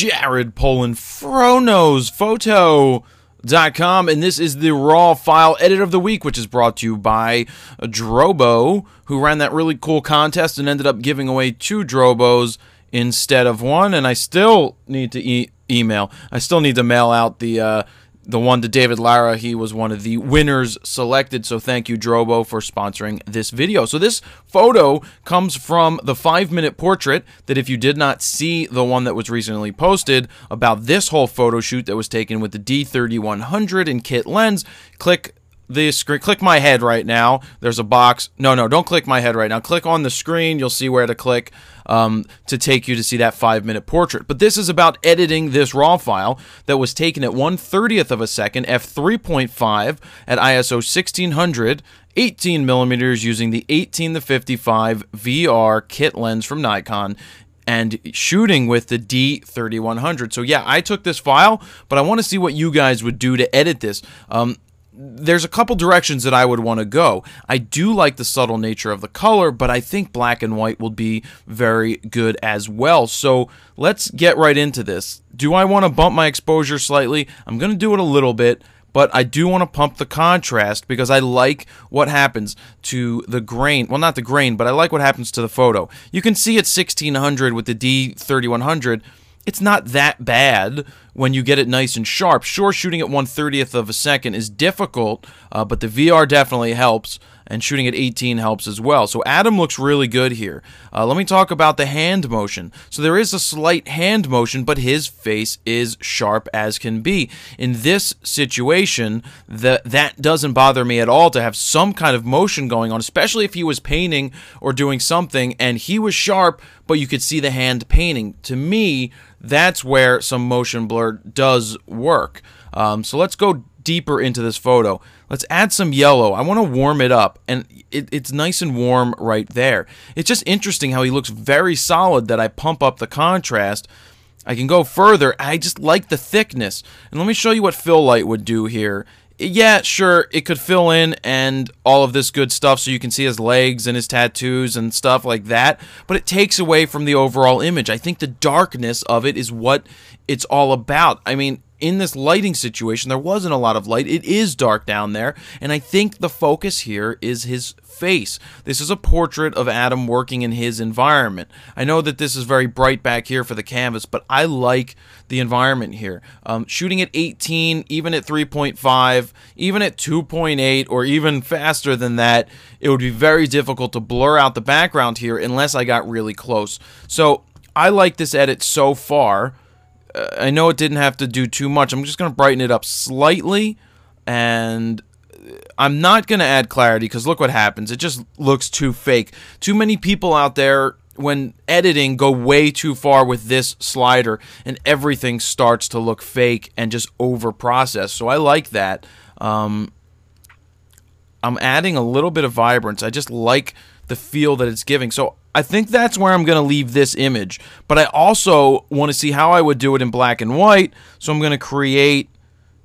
Jared Poland, FroKnowsPhoto.com, and this is the raw file edit of the week, which is brought to you by Drobo, who ran that really cool contest and ended up giving away 2 Drobos instead of 1. And I still need to email. I still need to mail out the one to David Lara. He was one of the winners selected, so thank you, Drobo, for sponsoring this video. So this photo comes from the 5-minute portrait that, if you did not see the one that was recently posted about this whole photo shoot that was taken with the D3100 and kit lens, click the screen. Click my head right now. There's a box. No, don't click my head right now. Click on the screen. You'll see where to click to take you to see that 5-minute portrait. But this is about editing this raw file that was taken at 1/30th of a second, f3.5 at ISO 1600, 18 millimeters, using the 18-55 VR kit lens from Nikon, and shooting with the D3100. So yeah, I took this file, but I want to see what you guys would do to edit this. There's a couple directions that I would want to go. I do like the subtle nature of the color, but I think black and white will be very good as well. So let's get right into this. Do I want to bump my exposure slightly? I'm going to do it a little bit, but I do want to pump the contrast because I like what happens to the grain. Well, not the grain, but I like what happens to the photo. You can see at 1600 with the D3100, it's not that bad when you get it nice and sharp. Sure, shooting at 1/30th of a second is difficult, but the VR definitely helps, and shooting at 18 helps as well. So Adam looks really good here. Let me talk about the hand motion. So there is a slight hand motion, but his face is sharp as can be. In this situation, that doesn't bother me at all to have some kind of motion going on, especially if he was painting or doing something and he was sharp, but you could see the hand painting. To me, that's where some motion blur does work. So let's go deeper into this photo. Let's add some yellow. I want to warm it up, and it's nice and warm right there. It's just interesting how he looks very solid that I pump up the contrast. I can go further. I just like the thickness. And let me show you what fill light would do here. Yeah, sure, it could fill in and all of this good stuff so you can see his legs and his tattoos and stuff like that, but it takes away from the overall image. I think the darkness of it is what it's all about. I mean, in this lighting situation, there wasn't a lot of light. It is dark down there, and I think the focus here is his face. This is a portrait of Adam working in his environment. I know that this is very bright back here for the canvas, but I like the environment here. Shooting at 18, even at 3.5, even at 2.8, or even faster than that, it would be very difficult to blur out the background here unless I got really close. So I like this edit so far. I know it didn't have to do too much. I'm just going to brighten it up slightly, and I'm not going to add clarity because look what happens. It just looks too fake. Too many people out there, when editing, go way too far with this slider, and everything starts to look fake and just over-processed. So I like that. I'm adding a little bit of vibrance. I just like the feel that it's giving. So I think that's where I'm going to leave this image. But I also want to see how I would do it in black and white. So I'm going to create,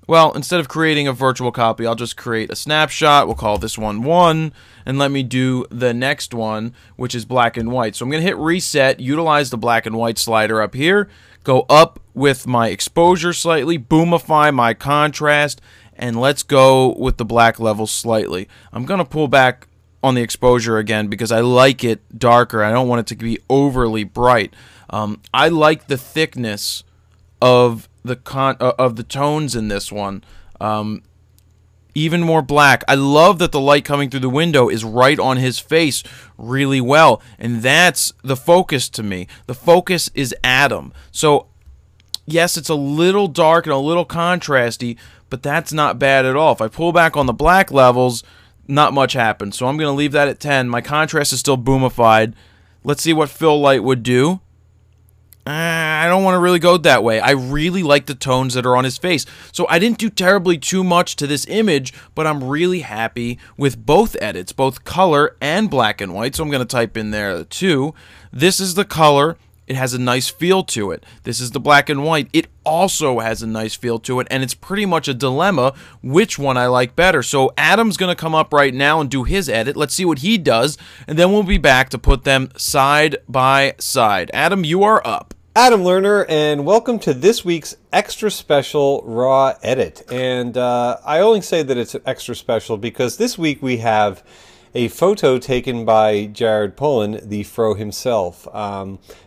well, instead of creating a virtual copy, I'll just create a snapshot. We'll call this one 1. And let me do the next one, which is black and white. So I'm going to hit reset, utilize the black and white slider up here, go up with my exposure slightly, boomify my contrast, and let's go with the black level slightly. I'm going to pull back on the exposure again because I like it darker. I don't want it to be overly bright. I like the thickness of the tones in this one. Even more black. I love that the light coming through the window is right on his face really well, and that's the focus to me. The focus is Adam. So yes, it's a little dark and a little contrasty, but that's not bad at all. If I pull back on the black levels, not much happens. So I'm going to leave that at 10. My contrast is still boomified. Let's see what fill light would do. I don't want to really go that way. I really like the tones that are on his face. So I didn't do terribly too much to this image, but I'm really happy with both edits, both color and black and white. So I'm going to type in there 2. This is the color. It has a nice feel to it. This is the black and white. It also has a nice feel to it, and it's pretty much a dilemma which one I like better. So Adam's going to come up right now and do his edit. Let's see what he does, and then we'll be back to put them side by side. Adam, you are up. Adam Lerner, and welcome to this week's extra special raw edit. And I only say that it's extra special because this week we have a photo taken by Jared Polin, the Fro himself.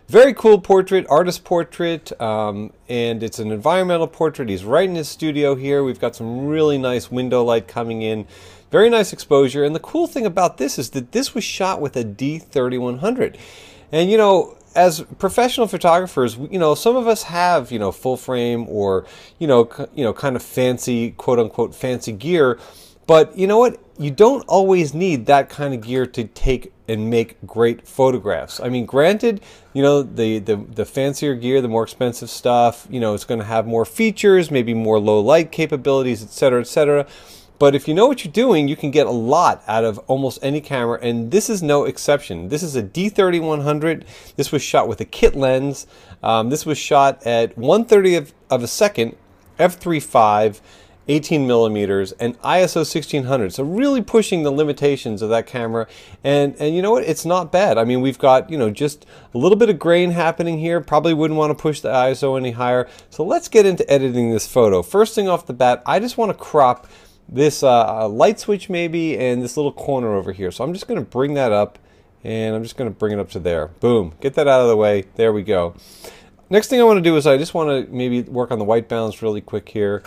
Very cool portrait, artist portrait, and it's an environmental portrait. He's right in his studio here. We've got some really nice window light coming in. Very nice exposure. And the cool thing about this is that this was shot with a D3100. And you know, as professional photographers, you know, some of us have, you know, full frame or, you know, kind of fancy, quote unquote, fancy gear. But you know what? You don't always need that kind of gear to take and make great photographs. I mean, granted, you know, the fancier gear, the more expensive stuff, you know, it's going to have more features, maybe more low light capabilities, etc., etc. But if you know what you're doing, you can get a lot out of almost any camera, and this is no exception. This is a D3100. This was shot with a kit lens. This was shot at 1/30 of a second, f3.5, 18 millimeters, and ISO 1600. So really pushing the limitations of that camera. And you know what? It's not bad. I mean, we've got, you know, just a little bit of grain happening here. Probably wouldn't want to push the ISO any higher. So let's get into editing this photo. First thing off the bat, I just want to crop this light switch maybe and this little corner over here. So I'm just going to bring that up, and I'm just going to bring it up to there. Boom. Get that out of the way. There we go. Next thing I want to do is I just want to maybe work on the white balance really quick here.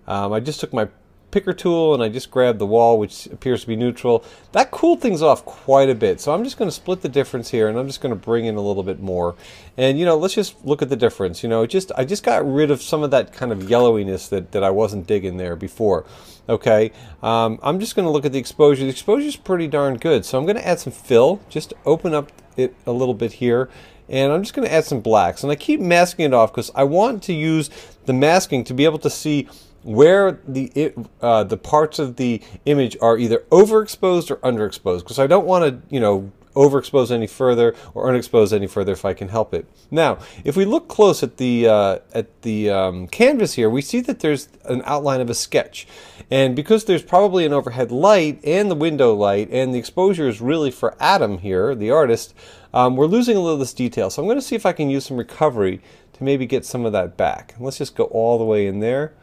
I just took my picker tool and I just grabbed the wall, which appears to be neutral. That cooled things off quite a bit. So I'm just going to split the difference here, and I'm just going to bring in a little bit more. And you know, let's just look at the difference. You know, I just got rid of some of that kind of yellowiness that I wasn't digging there before. Okay, I'm just going to look at the exposure. The exposure is pretty darn good. So I'm going to add some fill, just open up it a little bit here. And I'm just going to add some blacks. And I keep masking it off because I want to use the masking to be able to see where the parts of the image are either overexposed or underexposed, because I don't want to, you know, overexpose any further or unexpose any further if I can help it. Now, if we look close at the canvas here, we see that there's an outline of a sketch. And because there's probably an overhead light and the window light, and the exposure is really for Adam here, the artist, we're losing a little of this detail. So I'm going to see if I can use some recovery to maybe get some of that back. Let's just go all the way in there.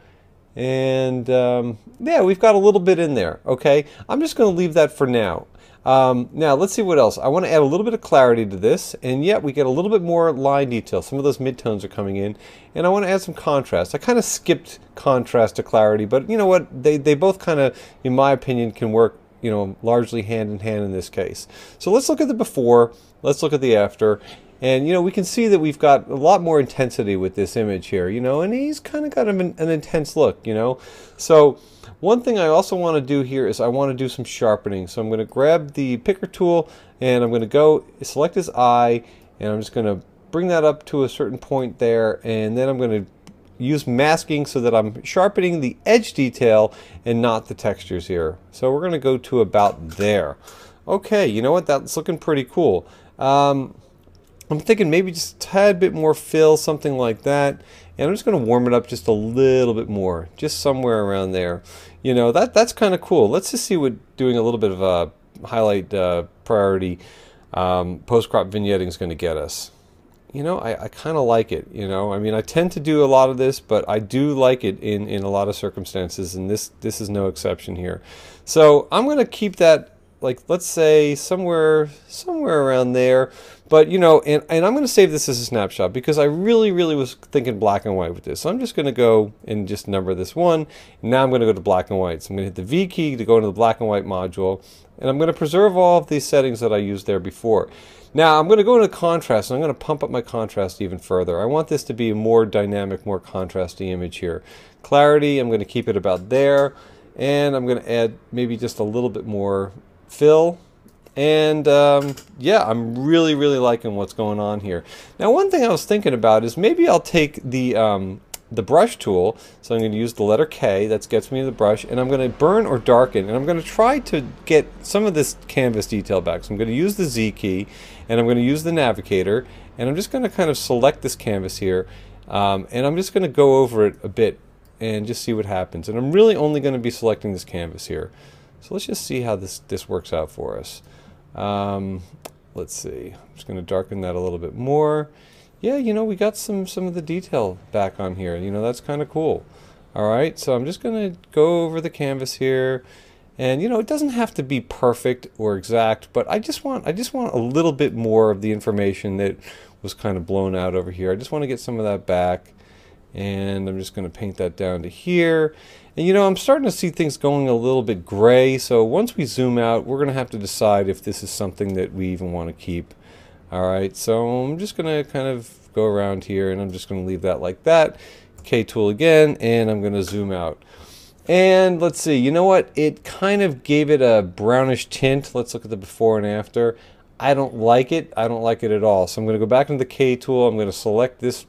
And yeah, we've got a little bit in there. Okay, I'm just going to leave that for now. Now let's see what else. I want to add a little bit of clarity to this, and yet we get a little bit more line detail. Some of those midtones are coming in, and I want to add some contrast. I kind of skipped contrast to clarity, but you know what? They both kind of, in my opinion, can work, you know, largely hand in hand in this case. So let's look at the before. Let's look at the after. And, you know, we can see that we've got a lot more intensity with this image here, you know, and he's kind of got an intense look, you know. So one thing I also want to do here is I want to do some sharpening. So I'm going to grab the picker tool, and I'm going to go select his eye, and I'm just going to bring that up to a certain point there, and then I'm going to use masking so that I'm sharpening the edge detail and not the textures here. So we're going to go to about there. Okay, you know what? That's looking pretty cool. I'm thinking maybe just a tad bit more fill, something like that. And I'm just going to warm it up just a little bit more, just somewhere around there. You know, that's kind of cool. Let's just see what doing a little bit of a highlight priority post-crop vignetting is going to get us. You know, I kind of like it, you know. I mean, I tend to do a lot of this, but I do like it in a lot of circumstances, and this is no exception here. So I'm going to keep that, like, let's say somewhere around there. But you know, and I'm going to save this as a snapshot because I really was thinking black and white with this. So I'm just going to go and just number this one. Now I'm going to go to black and white. So I'm going to hit the V key to go into the black and white module, and I'm going to preserve all of these settings that I used there before. Now I'm going to go into contrast, and I'm going to pump up my contrast even further. I want this to be a more dynamic, more contrasty image here. Clarity, I'm going to keep it about there, and I'm going to add maybe just a little bit more fill. And yeah, I'm really liking what's going on here. Now, one thing I was thinking about is maybe I'll take the brush tool. So I'm going to use the letter K, that gets me to the brush, and I'm going to burn or darken, and I'm going to try to get some of this canvas detail back. So I'm going to use the Z key, and I'm going to use the navigator, and I'm just going to kind of select this canvas here, and I'm just going to go over it a bit and just see what happens. And I'm really only going to be selecting this canvas here. So let's just see how this works out for us. Let's see. I'm just going to darken that a little bit more. yeah, you know, we got some of the detail back on here. You know, that's kind of cool. All right, so I'm just going to go over the canvas here. And you know, it doesn't have to be perfect or exact, but I just want a little bit more of the information that was kind of blown out over here. I just want to get some of that back, and I'm just going to paint that down to here. And you know, I'm starting to see things going a little bit gray, so once we zoom out, we're going to have to decide if this is something that we even want to keep. All right, so I'm just going to kind of go around here, and I'm just going to leave that like that. K tool again, and I'm going to zoom out. And let's see, you know what? It kind of gave it a brownish tint. Let's look at the before and after. I don't like it. I don't like it at all. So I'm going to go back into the K tool. I'm going to select this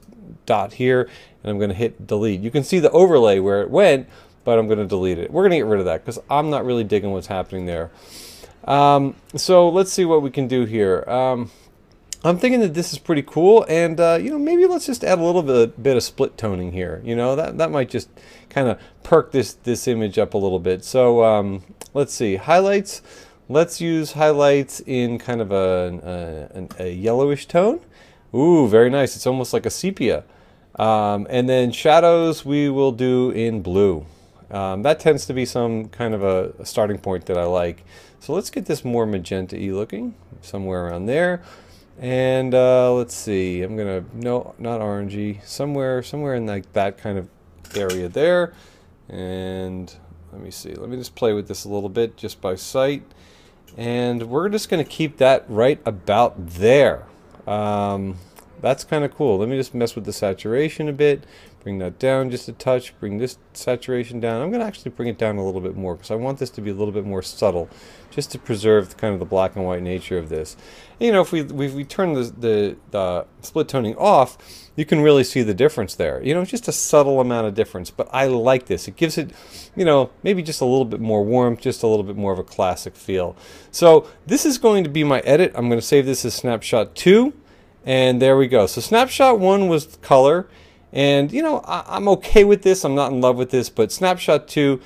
dot here, and I'm going to hit delete. You can see the overlay where it went, but I'm going to delete it. We're going to get rid of that because I'm not really digging what's happening there. So let's see what we can do here. I'm thinking that this is pretty cool, and you know, maybe let's just add a little bit of split toning here. You know, that might just kind of perk this image up a little bit. So let's see, highlights. Let's use highlights in kind of a yellowish tone. Ooh, very nice. It's almost like a sepia. And then shadows we will do in blue. That tends to be some kind of a starting point that I like. So let's get this more magenta-y looking, somewhere around there. And let's see, I'm gonna, no, not orangey, somewhere in like that kind of area there. And let me see, let me just play with this a little bit just by sight. And we're just gonna keep that right about there. That's kind of cool. Let me just mess with the saturation a bit, bring that down just a touch, bring this saturation down. I'm gonna actually bring it down a little bit more because I want this to be a little bit more subtle, just to preserve kind of the black and white nature of this. And, you know, if we turn the split toning off, you can really see the difference there. You know, just a subtle amount of difference, but I like this. It gives it, you know, maybe just a little bit more warmth, just a little bit more of a classic feel. So this is going to be my edit. I'm going to save this as snapshot 2, and there we go. So snapshot 1 was color, and you know, I'm okay with this. I'm not in love with this, but snapshot 2,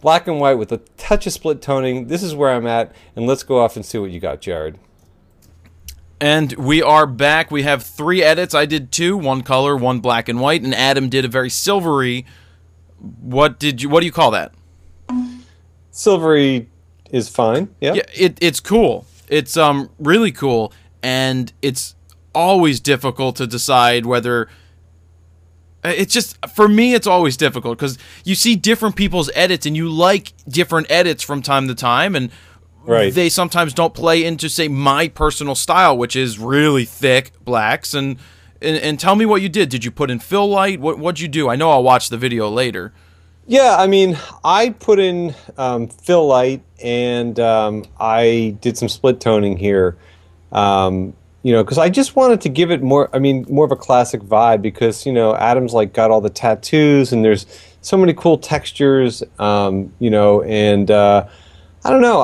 black and white with a touch of split toning. This is where I'm at, and let's go off and see what you got, Jared. And we are back. We have 3 edits. I did 2, 1 color, 1 black and white, and Adam did a very silvery. What do you call that? Silvery is fine. Yeah. Yeah, it's cool. It's really cool, and it's always difficult to decide whether. It's just, for me, it's always difficult because you see different people's edits and you like different edits from time to time, and right, they sometimes don't play into, say, my personal style, which is really thick blacks. And tell me what you did. Did you put in fill light? What'd you do? I know I'll watch the video later. Yeah, I mean, I put in fill light, and I did some split toning here. You know, because I just wanted to give it more, I mean, more of a classic vibe, because, you know, Adam's like got all the tattoos and there's so many cool textures, you know, and I don't know,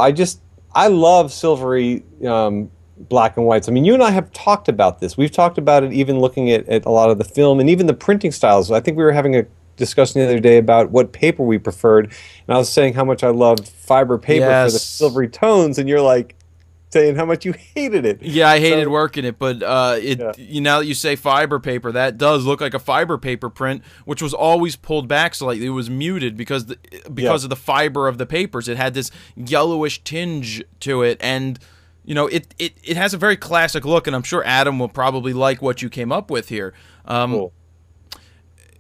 I love silvery black and whites. I mean, you and I have talked about this. We've talked about it even looking at a lot of the film and even the printing styles. I think we were having a discussion the other day about what paper we preferred, and I was saying how much I loved fiber paper for the silvery tones, and you're like, saying how much you hated it. Yeah, I hated working it, but you, now that you say fiber paper, that does look like a fiber paper print, which was always pulled back slightly. It was muted because of the fiber of the papers. It had this yellowish tinge to it, and you know, it has a very classic look, and I'm sure Adam will probably like what you came up with here. Cool.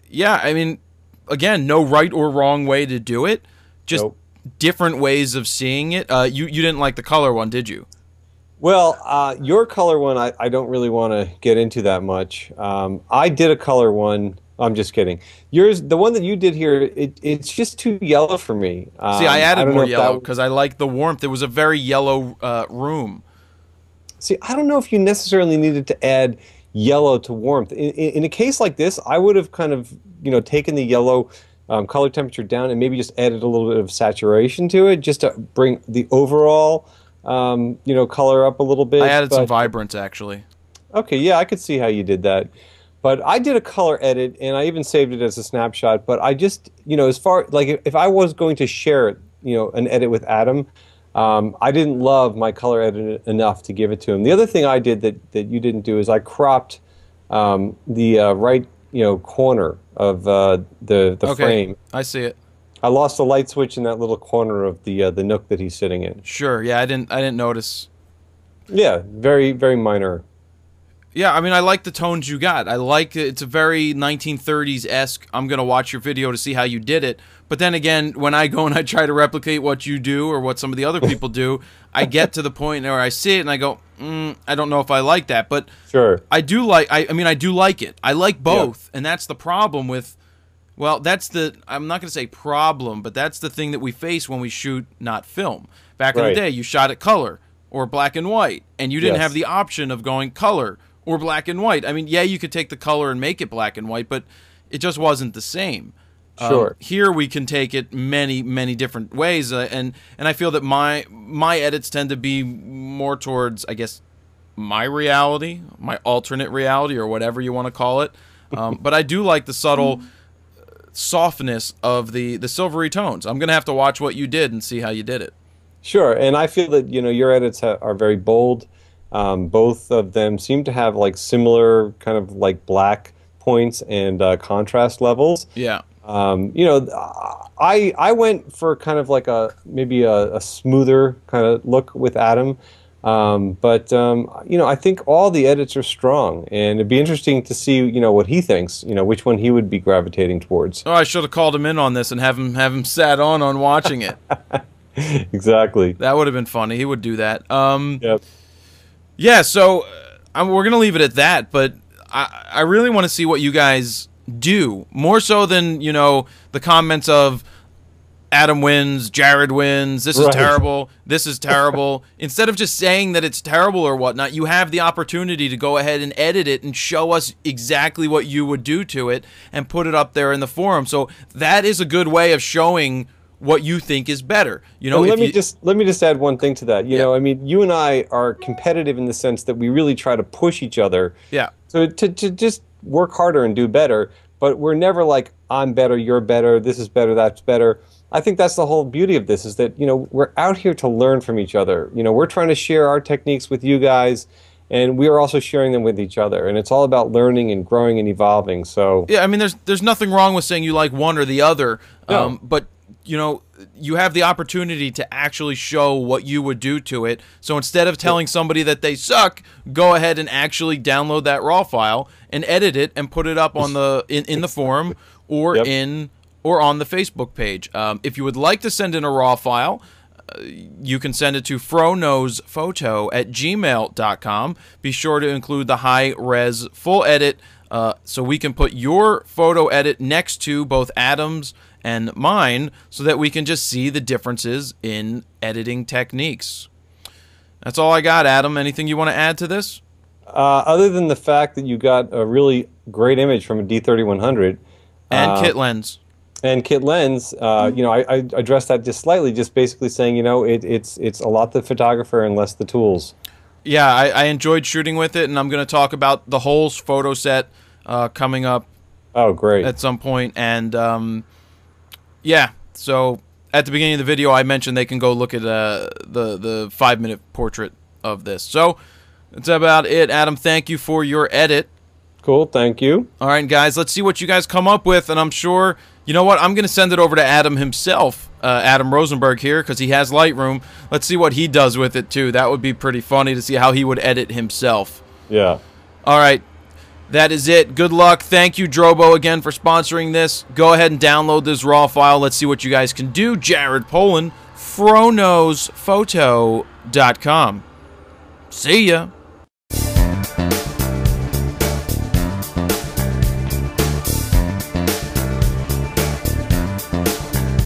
Yeah, I mean, again, no right or wrong way to do it, just different ways of seeing it. You didn't like the color one, did you? Well, your color one, I don't really want to get into that much. I did a color one. I'm just kidding. Yours, the one that you did here, it's just too yellow for me. See, I added more yellow because I like the warmth. It was a very yellow room. See, I don't know if you necessarily needed to add yellow to warmth. In a case like this, I would have kind of, you know, taken the yellow color temperature down and maybe just added a little bit of saturation to it, just to bring the overall you know, color up a little bit. I added some vibrance, actually. Okay, yeah, I could see how you did that. But I did a color edit, and I even saved it as a snapshot. But I just, you know, as far, like, if I was going to share it, you know, an edit with Adam, I didn't love my color edit enough to give it to him. The other thing I did that you didn't do is I cropped the right corner of the frame. I see it. I lost the light switch in that little corner of the nook that he's sitting in. Sure. Yeah, I didn't notice. Yeah, very very minor. Yeah, I mean, I like the tones you got. I like it's a very 1930s-esque. I'm gonna watch your video to see how you did it. But then again, when I go and I try to replicate what you do or what some of the other people do, I get to the point where I see it and I go, I don't know if I like that. But sure, I do like. I mean, I do like it. I like both, and that's the problem with. Well, that's the. I'm not gonna say problem, but that's the thing that we face when we shoot not film. Back in the day, you shot at color or black and white, and you didn't have the option of going color or black and white. I mean, yeah, you could take the color and make it black and white, but it just wasn't the same. Sure. Here we can take it many different ways, and I feel that my edits tend to be more towards, I guess, my reality, my alternate reality, or whatever you want to call it. But I do like the subtle softness of the silvery tones. I'm gonna have to watch what you did and see how you did it. Sure, and I feel that your edits are very bold. Both of them seem to have like similar kind of like black points and contrast levels. Yeah. I went for kind of like maybe a smoother kind of look with Adam. But I think all the edits are strong, and it'd be interesting to see, what he thinks, which one he would be gravitating towards. Oh, I should have called him in on this and have him sat on watching it. Exactly. That would have been funny. He would do that. Yep. Yeah, so we're going to leave it at that, but I really want to see what you guys do, more so than, the comments of Adam wins, Jared wins, this is terrible, this is terrible. Instead of just saying that it's terrible or whatnot, you have the opportunity to go ahead and edit it and show us exactly what you would do to it and put it up there in the forum. So that is a good way of showing what you think is better. Let me just add one thing to that. I mean, you and I are competitive in the sense that we really try to push each other. Yeah. So to just work harder and do better, but we're never like, I'm better, you're better, this is better, that's better. I think that's the whole beauty of this, is that, we're out here to learn from each other. We're trying to share our techniques with you guys, and we are also sharing them with each other. And it's all about learning and growing and evolving. So yeah, I mean, there's nothing wrong with saying you like one or the other, no. But you have the opportunity to actually show what you would do to it. So instead of telling somebody that they suck, go ahead and actually download that raw file and edit it and put it up on the in the forum or or on the Facebook page. If you would like to send in a raw file, you can send it to fronosphoto@gmail.com. Be sure to include the high-res full edit so we can put your photo edit next to both Adam's and mine so that we can just see the differences in editing techniques. That's all I got, Adam. Anything you want to add to this? Other than the fact that you got a really great image from a D3100. And kit lens. And kit lens, I addressed that just slightly, just basically saying, it's a lot the photographer and less the tools. Yeah, I enjoyed shooting with it, and I'm going to talk about the whole photo set coming up. Oh, great. At some point, and yeah, so at the beginning of the video, I mentioned they can go look at the 5-minute portrait of this. So that's about it, Adam. Thank you for your edit. Cool, thank you. All right, guys, let's see what you guys come up with, and I'm sure, you know what, I'm going to send it over to Adam himself, Adam Rosenberg here, because he has Lightroom. Let's see what he does with it, too. That would be pretty funny to see how he would edit himself. Yeah. All right, that is it. Good luck. Thank you, Drobo, again, for sponsoring this. Go ahead and download this raw file. Let's see what you guys can do. Jared Poland, fronosphoto.com. See ya.